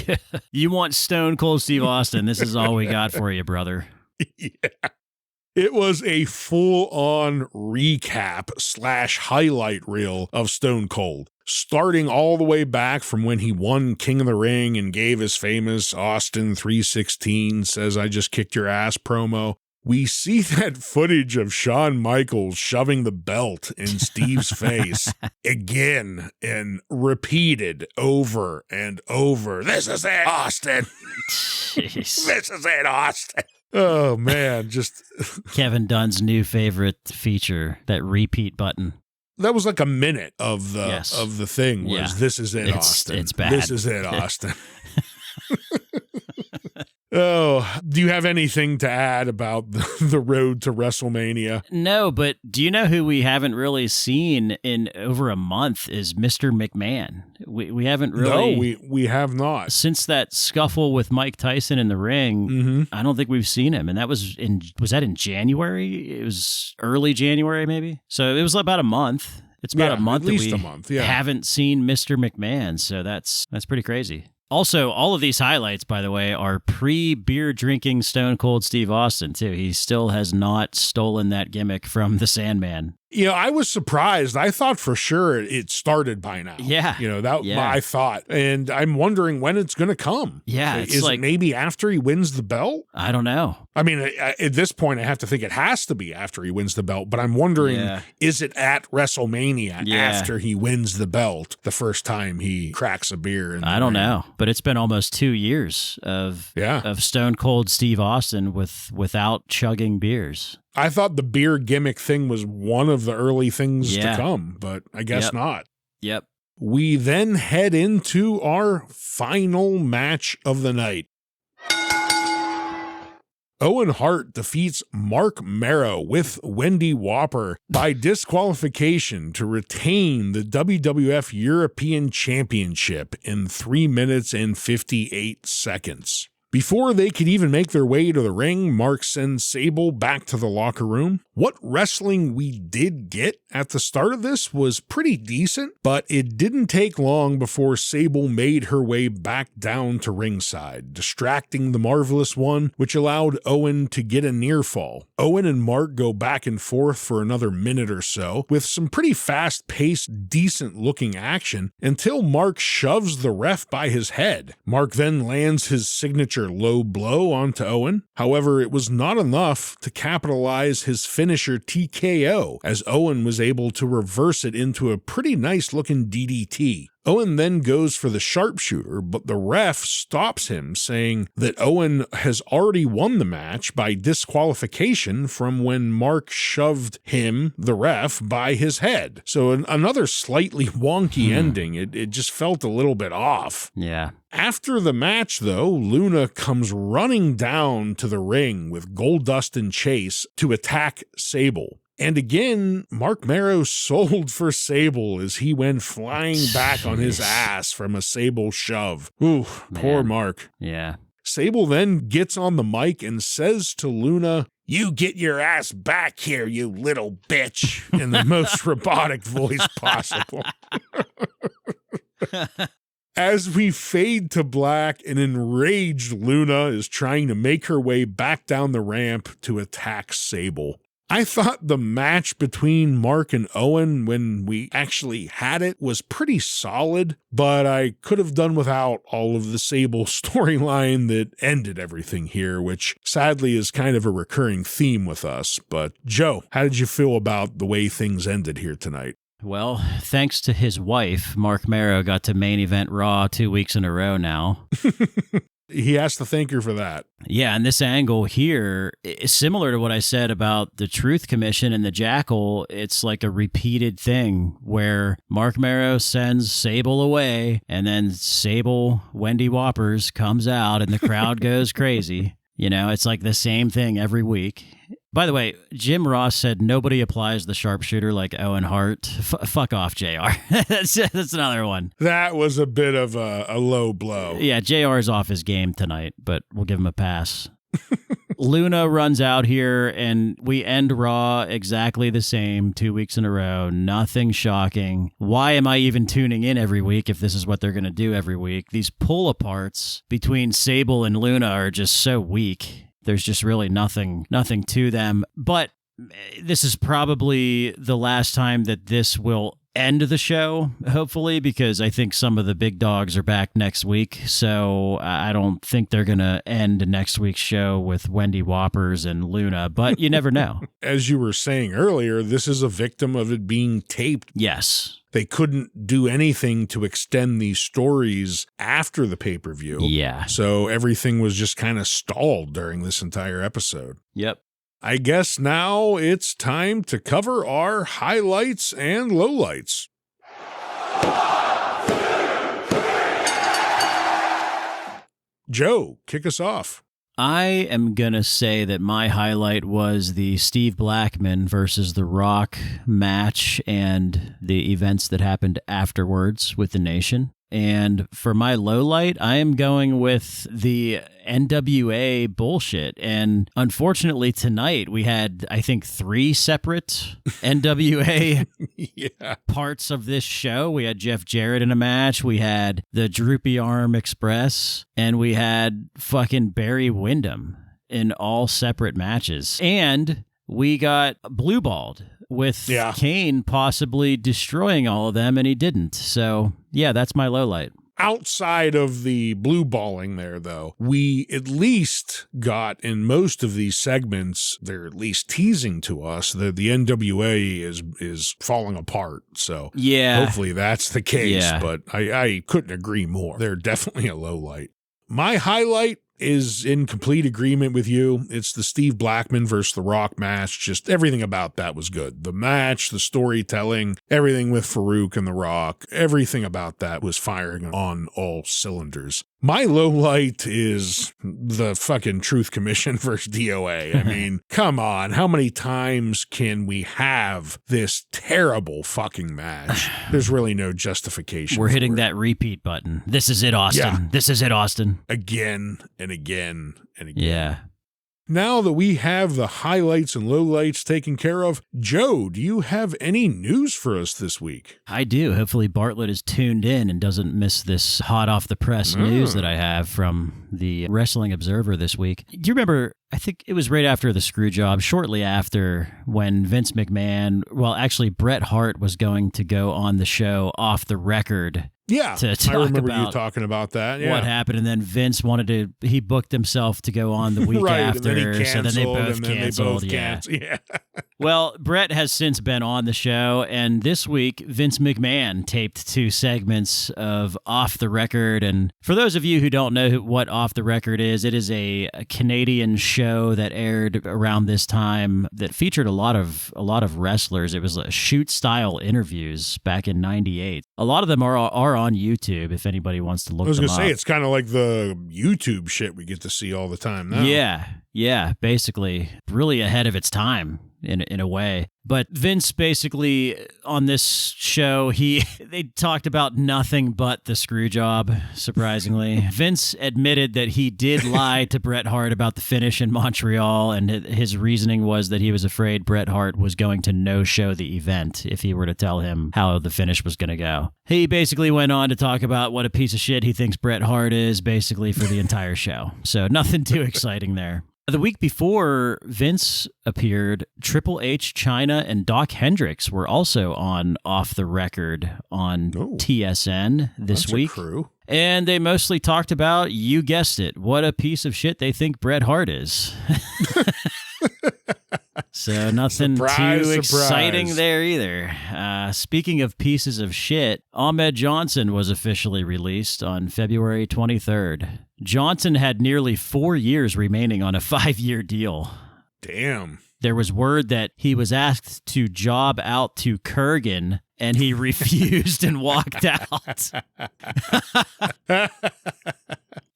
You want Stone Cold Steve Austin, this is all we got for you, brother. Yeah. It was a full-on recap/highlight reel of Stone Cold, starting all the way back from when he won King of the Ring and gave his famous Austin 316 says I just kicked your ass promo. We see that footage of Shawn Michaels shoving the belt in Steve's face again and repeated over and over. This is it, Austin. Jeez. This is it, Austin. Oh, man, just... Kevin Dunn's new favorite feature, that repeat button. That was like a minute of the thing was, this is it, Austin. It's bad. This is it, Austin. Oh, do you have anything to add about the road to WrestleMania? No, but do you know who we haven't really seen in over a month is Mr. McMahon. We haven't really... No, we have not. Since that scuffle with Mike Tyson in the ring, I don't think we've seen him. And that was that in January? It was early January, maybe? So it was about a month. It's about a month at least that we a month, yeah. haven't seen Mr. McMahon. So that's pretty crazy. Also, all of these highlights, by the way, are pre-beer drinking Stone Cold Steve Austin, too. He still has not stolen that gimmick from the Sandman. I was surprised. I thought for sure it started by now. Yeah. That I thought. And I'm wondering when it's going to come. Yeah. Is it maybe after he wins the belt? I don't know. I mean, at this point, I have to think it has to be after he wins the belt. But I'm wondering, is it at WrestleMania after he wins the belt the first time he cracks a beer? I don't know. But it's been almost 2 years of Stone Cold Steve Austin without chugging beers. I thought the beer gimmick thing was one of the early things to come, but I guess not. Yep. We then head into our final match of the night. Owen Hart defeats Mark Marrow with Wendy Whopper by disqualification to retain the WWF European Championship in 3 minutes and 58 seconds. Before they could even make their way to the ring, Mark sends Sable back to the locker room. What wrestling we did get at the start of this was pretty decent, but it didn't take long before Sable made her way back down to ringside, distracting the Marvelous One, which allowed Owen to get a near fall. Owen and Mark go back and forth for another minute or so, with some pretty fast-paced, decent-looking action, until Mark shoves the ref by his head. Mark then lands his signature low blow onto Owen. However, it was not enough to capitalize his finisher TKO, as Owen was able to reverse it into a pretty nice-looking DDT. Owen then goes for the sharpshooter, but the ref stops him, saying that Owen has already won the match by disqualification from when Mark shoved him, the ref, by his head. So another slightly wonky ending. It just felt a little bit off. Yeah. After the match, though, Luna comes running down to the ring with Goldust and Chase to attack Sable. And again, Mark Marrow sold for Sable as he went flying back on his ass from a Sable shove. Ooh, poor Mark. Yeah. Sable then gets on the mic and says to Luna, "You get your ass back here, you little bitch," in the most robotic voice possible. As we fade to black, an enraged Luna is trying to make her way back down the ramp to attack Sable. I thought the match between Mark and Owen, when we actually had it, was pretty solid, but I could have done without all of the Sable storyline that ended everything here, which sadly is kind of a recurring theme with us. But Joe, how did you feel about the way things ended here tonight? Well, thanks to his wife, Mark Marrow got to main event Raw 2 weeks in a row now. He has to thank her for that. Yeah, and this angle here is similar to what I said about the Truth Commission and the Jackal. It's like a repeated thing where Mark Marrow sends Sable away, and then Sable, Wendy Whoppers, comes out, and the crowd goes crazy. You know, it's like the same thing every week. By the way, Jim Ross said nobody applies the sharpshooter like Owen Hart. Fuck off, JR. That's another one. That was a bit of a low blow. Yeah, JR's off his game tonight, but we'll give him a pass. Luna runs out here, and we end Raw exactly the same 2 weeks in a row. Nothing shocking. Why am I even tuning in every week if this is what they're going to do every week? These pull-aparts between Sable and Luna are just so weak. There's just really nothing to them. But this is probably the last time that this will end the show, hopefully, because I think some of the big dogs are back next week. So I don't think they're going to end next week's show with Wendy Whoppers and Luna, but you never know. As you were saying earlier, this is a victim of it being taped. Yes. They couldn't do anything to extend these stories after the pay-per-view. Yeah. So everything was just kind of stalled during this entire episode. Yep. I guess now it's time to cover our highlights and lowlights. Joe, kick us off. I am going to say that my highlight was the Steve Blackman versus The Rock match and the events that happened afterwards with the Nation. And for my low light, I am going with the NWA bullshit. And unfortunately, tonight we had, I think, 3 separate NWA parts of this show. We had Jeff Jarrett in a match. We had the Droopy Arm Express. And we had fucking Barry Windham in all separate matches. And we got blue-balled with Kane possibly destroying all of them, and he didn't. So, yeah, that's my low light. Outside of the blue balling there, though, we at least got in most of these segments, they're at least teasing to us that the NWA is falling apart. So hopefully that's the case, but I couldn't agree more. They're definitely a low light. My highlight is in complete agreement with you. It's the Steve Blackman versus The Rock match. Just everything about that was good. The match, the storytelling, everything with Farouk and The Rock, everything about that was firing on all cylinders. My low light is the fucking Truth Commission versus DOA. I mean, come on. How many times can we have this terrible fucking match? There's really no justification. We're hitting that repeat button. This is it, Austin. Yeah. This is it, Austin. Again and again and again. Yeah. Now that we have the highlights and lowlights taken care of, Joe, do you have any news for us this week? I do. Hopefully Bartlett is tuned in and doesn't miss this hot off the press news that I have from the Wrestling Observer this week. Do you remember, I think it was right after the screw job, shortly after, when Vince McMahon, well, actually Bret Hart was going to go on the show off the record. Yeah, To talk I remember about you talking about that. Yeah. what happened, and then Vince he booked himself to go on the week right, after, and then he so then they canceled, both and then canceled. they both canceled. Yeah. Well, Brett has since been on the show, and this week, Vince McMahon taped 2 segments of Off the Record. And for those of you who don't know what Off the Record is, it is a Canadian show that aired around this time that featured a lot of wrestlers. It was shoot-style interviews back in '98. A lot of them are on YouTube if anybody wants to look them up. I was going to say, it's kind of like the YouTube shit we get to see all the time now. Yeah, basically really ahead of its time in a way. But Vince basically on this show, they talked about nothing but the screw job, surprisingly. Vince admitted that he did lie to Bret Hart about the finish in Montreal, and his reasoning was that he was afraid Bret Hart was going to no-show the event if he were to tell him how the finish was going to go. He basically went on to talk about what a piece of shit he thinks Bret Hart is, basically, for the entire show. So nothing too exciting there. The week before Vince appeared, Triple H, Chyna, and Doc Hendricks were also on Off the Record on TSN this week. That's a crew. And they mostly talked about, you guessed it, what a piece of shit they think Bret Hart is. So nothing too exciting there either. Speaking of pieces of shit, Ahmed Johnson was officially released on February 23rd. Johnson had nearly 4 years remaining on a 5-year deal. Damn. There was word that he was asked to job out to Kurgan, and he refused and walked out.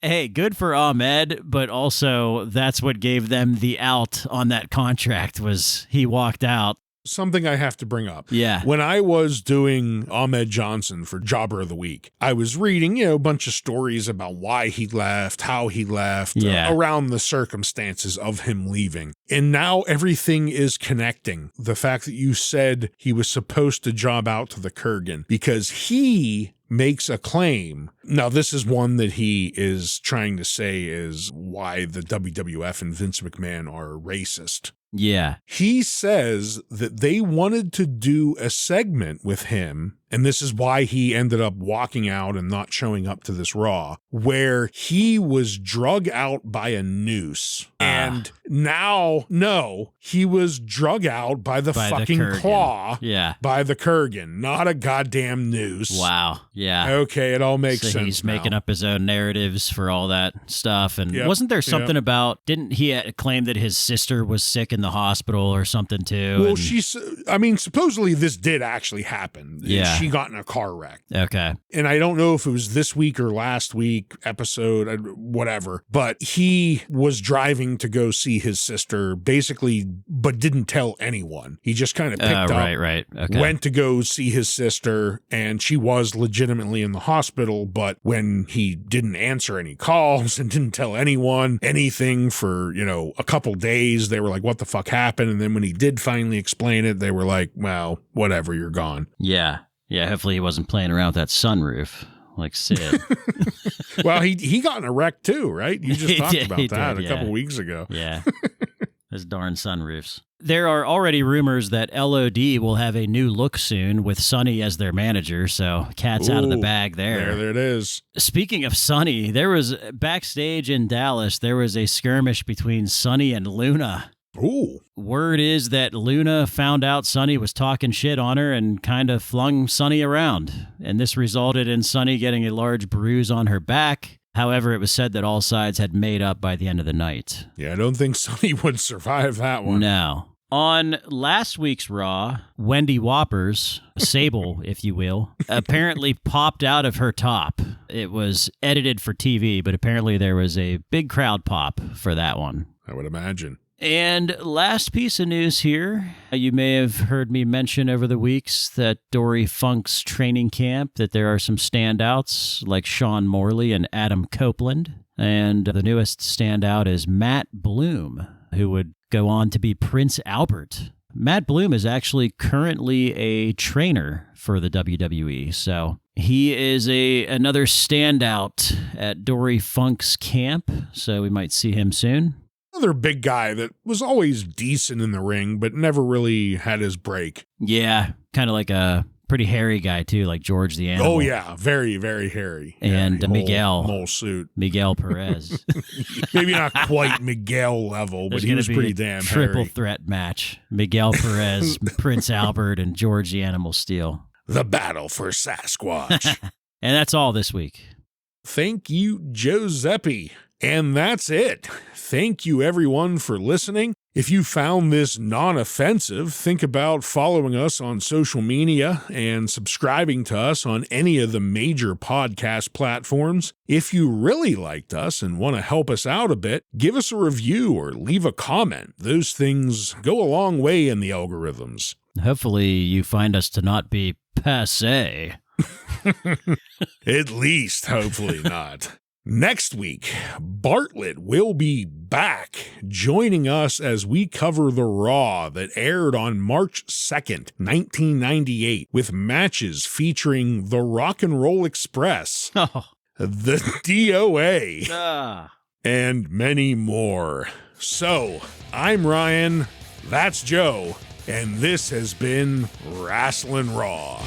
Hey, good for Ahmed, but also that's what gave them the out on that contract was he walked out. Something I have to bring up. Yeah. When I was doing Ahmed Johnson for Jobber of the Week, I was reading, a bunch of stories about why he left, how he left, around the circumstances of him leaving. And now everything is connecting. The fact that you said he was supposed to job out to the Kurgan because he makes a claim. Now, this is one that he is trying to say is why the WWF and Vince McMahon are racist. Yeah. He says that they wanted to do a segment with him, and this is why he ended up walking out and not showing up to this Raw, where he was drug out by a noose. And now, no, he was drug out by the fucking claw. Yeah. By the Kurgan, not a goddamn noose. Wow. Yeah. Okay, it all makes so sense. He's now. making up his own narratives for all that stuff. And wasn't there something about, didn't he claim that his sister was sick in the hospital or something too? Well, supposedly this did actually happen. Yeah. She got in a car wreck. Okay. And I don't know if it was this week or last week episode, whatever, but he was driving to go see his sister basically, but didn't tell anyone. He just kind of picked up, right. Okay. went to go see his sister, and she was legitimately in the hospital, but when he didn't answer any calls and didn't tell anyone anything for, a couple days, they were like, what the fuck happened? And then when he did finally explain it, they were like, well, whatever, you're gone. Yeah. Yeah, hopefully he wasn't playing around with that sunroof like Sid. Well, he got in a wreck too, right? You just talked about that a couple weeks ago. Yeah. Those darn sunroofs. There are already rumors that LOD will have a new look soon with Sonny as their manager, so cat's out of the bag there. There it is. Speaking of Sonny, there was backstage in Dallas, there was a skirmish between Sonny and Luna. Ooh. Word is that Luna found out Sonny was talking shit on her and kind of flung Sonny around. And this resulted in Sonny getting a large bruise on her back. However, it was said that all sides had made up by the end of the night. Yeah, I don't think Sonny would survive that one. No. On last week's Raw, Wendy Whoppers, Sable, if you will, apparently popped out of her top. It was edited for TV, but apparently there was a big crowd pop for that one. I would imagine. And last piece of news here, you may have heard me mention over the weeks that Dory Funk's training camp, that there are some standouts like Sean Morley and Adam Copeland. And the newest standout is Matt Bloom. who would go on to be Prince Albert. Matt Bloom is actually currently a trainer for the WWE, so he is another standout at Dory Funk's camp, so we might see him soon. Another big guy that was always decent in the ring, but never really had his break. Yeah, kind of like a pretty hairy guy, too, like George the Animal. Oh, yeah, very, very hairy. And Miguel. Mole suit. Miguel Perez. Maybe not quite Miguel level, but he was pretty damn hairy. Triple threat match. Miguel Perez, Prince Albert, and George the Animal Steele. The battle for Sasquatch. And that's all this week. Thank you, Giuseppe. And that's it. Thank you, everyone, for listening. If you found this non-offensive, think about following us on social media and subscribing to us on any of the major podcast platforms. If you really liked us and want to help us out a bit, give us a review or leave a comment. Those things go a long way in the algorithms. Hopefully you find us to not be PASSÉ. At least, hopefully not. Next week, Bartlett will be back, joining us as we cover the Raw that aired on March 2nd, 1998, with matches featuring the Rock and Roll Express, the DOA, and many more. So, I'm Ryan, that's Joe, and this has been Wrasslin Raw.